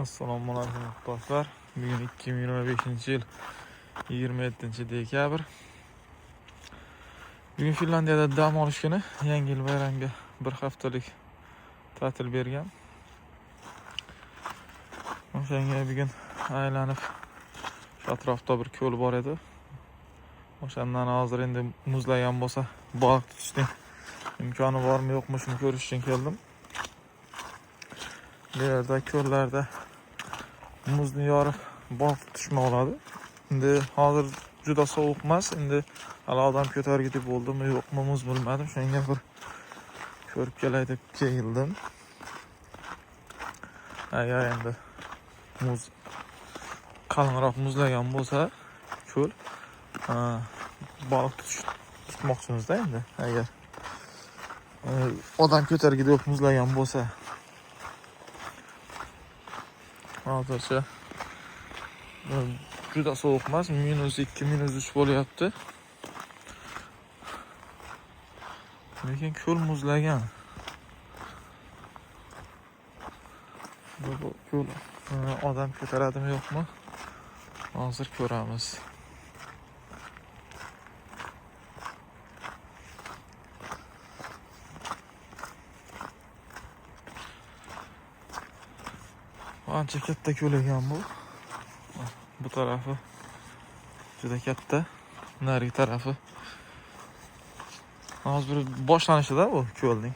Assalomu alaykum do'stlar. Bugun 2025-yil 27-dekabr. Bugun Finlandiyada dam olish kuni, Yangi yil bayramiga bir haftalik ta'til bergan. O'shanga bugun aylanib atrofda bir ko'l bor edi. O'shandan hozir endi muzlagan bo'lsa, baliq tutishning imkoni bormi yo'qmi shuni ko'rish uchun keldim. Bu yerda ko'llarda muzni yorib baliq tutishma bo'ladi. Endi hozir juda sovuq emas, endi hali odam ko'targidek bo'ldimi yo'qmi muz bilmadim. Shunga bir ko'rib kelay deb keldim. Agar endi muz qalinroq muzlagan bo'lsa, ko'l baliq tutmoqchimizda endi. Agar odam ko'targidek muzlagan bo'lsa, hozircha juda sovuq emas, -2, -3 bo'lyapti. Lekin ko'l muzlagan. Bu ko'l odam ko'taradimi yo'qmi? Hozir ko'ramiz. Ancha katta ko'l ekan bu. Bu tarafi juda katta, narigi tarafi hozir boshlanishida bu ko'lning.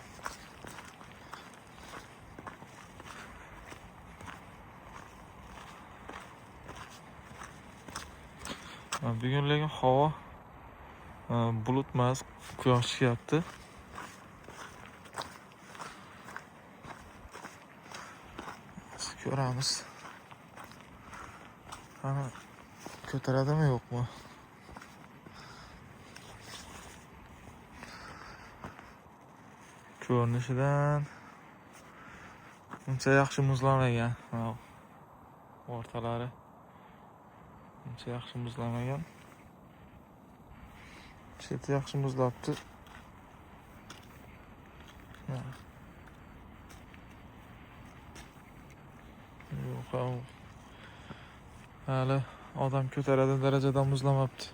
Bugun lekin havo bulut emas, quyosh chiqyapti. Ko'ramiz. Ana ko'taradimi yo'qmi? Ko'rinishidan uncha yaxshi muzlamagan. O'rtalari uncha yaxshi muzlamagan. Cheti yaxshi muzlabdi. Yo'q, hali odam ko'taradi darajada muzlamabdi.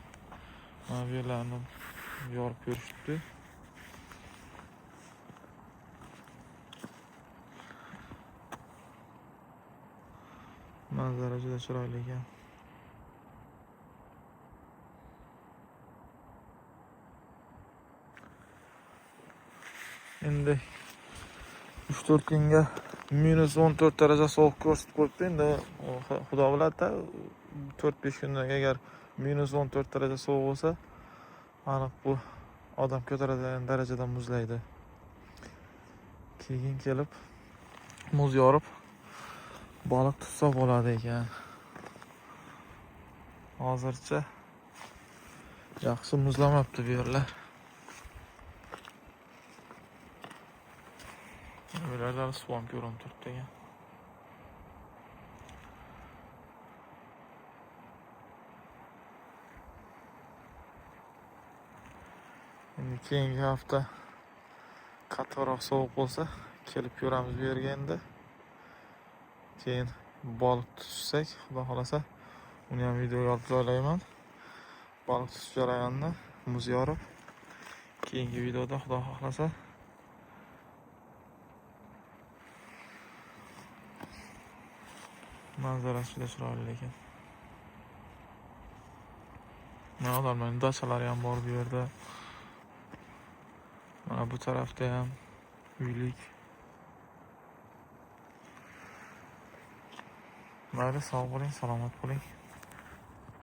Bu yerlarni yorib ko'rishibdi. Manzara juda chiroyli ekan. Endi 3-4 kunga -14 daraja sovuq ko'rsatib qo'yibdi. Endi xudo biladi-da, 4-5 kundan agar -14 daraja sovuq bo'lsa, aniq bu odam ko'taradigan darajada muzlaydi. Keyin kelib muz yorib baliq tutsa bo'ladi ekan. Hozircha yaxshi muzlamabdi bu yerlar. Buralarda suv ham ko'rinib turibdi ekan. Endi keyingi hafta qattiqroq sovuq bo'lsa, kelib ko'ramiz bu yerga endi. Keyin baliq tutsak, xudo xolasa, uni ham videoga olib joylayman. Baliq tutish jarayonini muz yorib, keyingi videoda xudo xolasa manzarasi juda chiroyli ekan. Mana odamlarning dachalari ham bor bu yerda. Mana bu tarafda ham uylik. Mayli, sog' bo'ling, salomat bo'ling.